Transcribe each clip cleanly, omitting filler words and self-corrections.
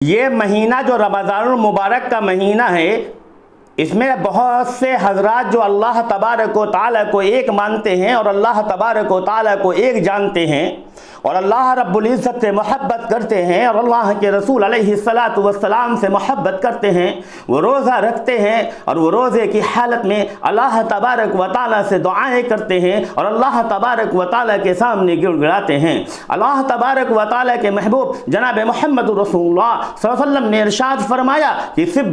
ये महीना जो रमज़ानुल मुबारक का महीना है, इसमें बहुत से हजरात जो अल्लाह तबारक व तआला को एक मानते हैं और अल्लाह तबारक व तआला को एक जानते हैं और अल्लाह रब्बुल इज़्ज़त से मोहब्बत करते हैं और अल्लाह के रसूल अलैहिस्सलातु वस्सलाम से मोहब्बत करते हैं, वो रोज़ा रखते हैं और वो रोज़े की हालत में अल्लाह तबारक व तआला से दुआएं करते हैं और अल्लाह तबारक व तआला के सामने गिड़गिड़ाते हैं। अल्लाह तबारक व तआला के महबूब जनाब मोहम्मद रसूलुल्लाह सल्लल्लाहु अलैहि वसल्लम ने इरशाद फरमाया कि सिर्फ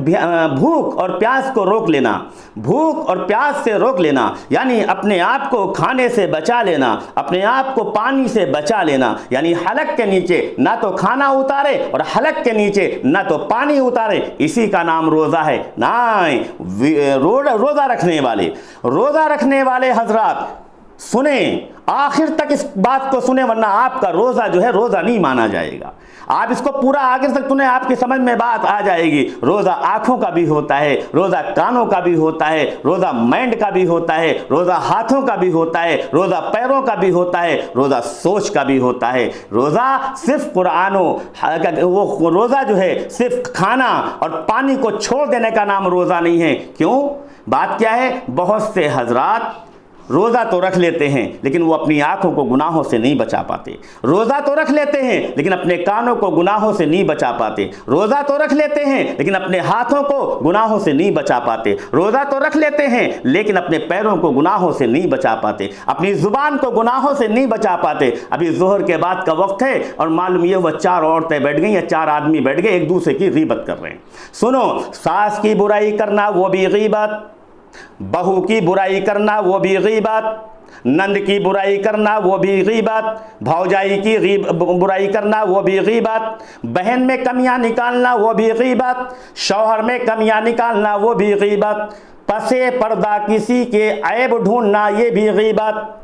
भूख और प्यास को रोक लेना, भूख और प्यास से रोक लेना, यानी अपने आप को खाने से बचा लेना, अपने आप को पानी से बचा लेना, यानी हलक के नीचे ना तो खाना उतारे और हलक के नीचे ना तो पानी उतारे, इसी का नाम रोज़ा है। रोज़ा रखने वाले हजरात सुने, आखिर तक इस बात को सुने, वरना आपका रोज़ा जो है रोज़ा नहीं माना जाएगा। आप इसको पूरा आगे तक सुने, आपकी समझ में बात आ जाएगी। रोज़ा आँखों का भी होता है, रोज़ा कानों का भी होता है, रोज़ा माइंड का भी होता है, रोज़ा हाथों का भी होता है, रोज़ा पैरों का भी होता है, रोज़ा सोच का भी होता है। रोज़ा सिर्फ वो रोज़ा जो है सिर्फ खाना और पानी को छोड़ देने का नाम रोज़ा नहीं है। क्यों? बात क्या है, बहुत से हजरात रोज़ा तो रख लेते हैं लेकिन वो अपनी आँखों को गुनाहों से नहीं बचा पाते। रोज़ा तो रख लेते हैं लेकिन अपने कानों को गुनाहों से नहीं बचा पाते। रोज़ा तो रख लेते हैं लेकिन अपने हाथों को गुनाहों से नहीं बचा पाते। रोज़ा तो रख लेते हैं लेकिन अपने पैरों को गुनाहों से नहीं बचा पाते, अपनी ज़ुबान को गुनाहों से नहीं बचा पाते। अभी ज़ोहर के बाद का वक्त है और मालूम ये वह 4 औरतें बैठ गई या 4 आदमी बैठ गए, एक दूसरे की गीबत कर रहे हैं। सुनो, सास की बुराई करना वो भी गीबत, बहू की बुराई करना वो भी गीबत, नंद की बुराई करना वो भी गीबत, भौजाई की बुराई करना वो भी गीबत, बहन में कमियां निकालना वो भी गीबत, शौहर में कमियां निकालना वो भी गीबत, पसे पर्दा किसी के ऐब ढूंढना ये भी गीबत।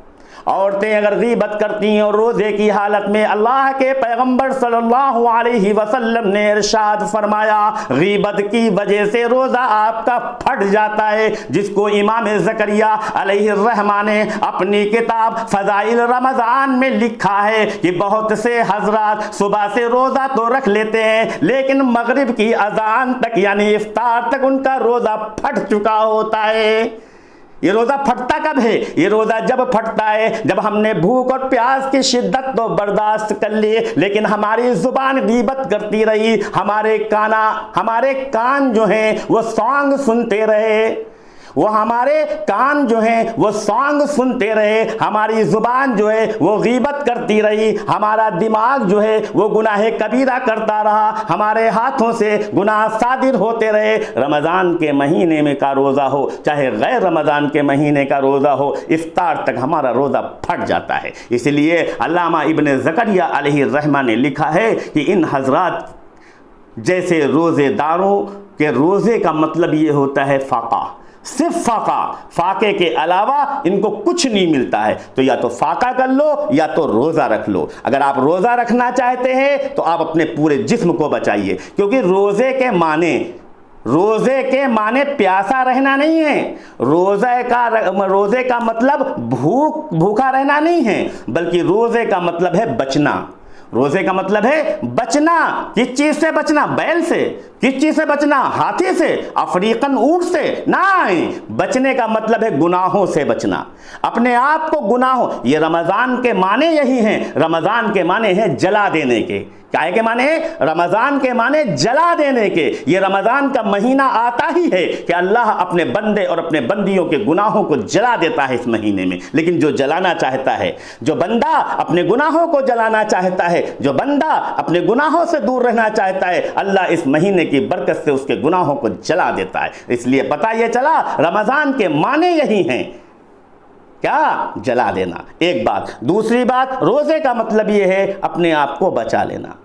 औरतें अगर गीबत करती हैं और रोज़े की हालत में, अल्लाह के पैगंबर सल्लल्लाहु अलैहि वसल्लम ने इरशाद फरमाया, गीबत की वजह से रोज़ा आपका फट जाता है, जिसको इमाम ज़करिया अलैहिर्रहमान ने अपनी किताब फ़ज़ाइल रमज़ान में लिखा है कि बहुत से हजरात सुबह से रोज़ा तो रख लेते हैं लेकिन मगरिब की अज़ान तक यानी इफ्तार तक उनका रोज़ा फट चुका होता है। ये रोज़ा फटता कब है? ये रोज़ा जब फटता है जब हमने भूख और प्यास की शिद्दत तो बर्दाश्त कर ली लेकिन हमारी ज़ुबान गीबत करती रही, हमारे कान जो हैं वो सॉन्ग सुनते रहे, वो हमारे कान जो हैं वो सॉन्ग सुनते रहे, हमारी ज़ुबान जो है वो गीबत करती रही, हमारा दिमाग जो है वो गुनाह कबीरा करता रहा, हमारे हाथों से गुनाह सादिर होते रहे। रमज़ान के महीने में का रोज़ा हो चाहे गैर रमज़ान के महीने का रोज़ा हो, इफ्तार तक हमारा रोज़ा फट जाता है। इसलिए अल्लामा इब्न ज़करिया अलैहिर्रहमान ने लिखा है कि इन हजरात जैसे रोज़ेदारों के रोज़े का मतलब ये होता है फ़ाक़ा, सिर्फ फाके के अलावा इनको कुछ नहीं मिलता है। तो या तो फाका कर लो या तो रोज़ा रख लो। अगर आप रोज़ा रखना चाहते हैं तो आप अपने पूरे जिस्म को बचाइए, क्योंकि रोज़े के माने प्यासा रहना नहीं है। रोज़े का मतलब भूखा रहना नहीं है, बल्कि रोज़े का मतलब है बचना। रोज़े का मतलब है बचना। किस चीज़ से बचना? बैल से। किस चीज़ से बचना? हाथी से, अफ्रीकन ऊंट से नहीं। बचने का मतलब है गुनाहों से बचना, अपने आप को गुनाहों। ये रमज़ान के माने यही हैं। रमज़ान के माने हैं जला देने के। क्या के माने? रमज़ान के माने जला देने के। ये रमज़ान का महीना आता ही है कि अल्लाह अपने बंदे और अपने बंदियों के गुनाहों को जला देता है इस महीने में। लेकिन जो जलाना चाहता है, जो बंदा अपने गुनाहों को जलाना चाहता है, जो बंदा अपने गुनाहों से दूर रहना चाहता है, अल्लाह इस महीने की बरकत से उसके गुनाहों को जला देता है। इसलिए पता ये चला रमज़ान के माने यही हैं, क्या? जला देना। एक बात। दूसरी बात, रोज़े का मतलब ये है अपने आप को बचा लेना।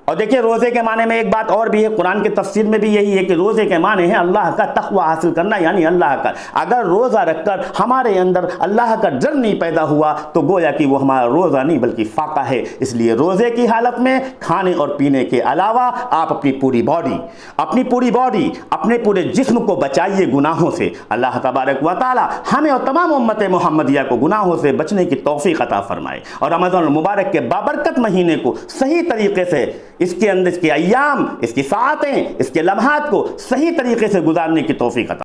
और देखिए रोज़े के माने में एक बात और भी है, कुरान के तफसीर में भी यही है कि रोज़े के माने हैं अल्लाह का तक़वा हासिल करना, यानी अल्लाह का। अगर रोज़ा रखकर हमारे अंदर अल्लाह का डर नहीं पैदा हुआ तो गोया कि वो हमारा रोज़ा नहीं बल्कि फ़ाक़ा है। इसलिए रोज़े की हालत में खाने और पीने के अलावा आप अपनी पूरी बॉडी, अपने पूरे जिस्म को बचाइए गुनाहों से। अल्लाह तबारक व तआला हमें और तमाम उम्मत मोहम्मदिया को गुनाहों से बचने की तौफ़ीक़ अता फ़रमाए और रमज़ान मुबारक के बाबरकत महीने को सही तरीके से इसके अंदर इसके अय्याम, इसकी सातें, इसके लम्हात को सही तरीके से गुजारने की तौफीक अता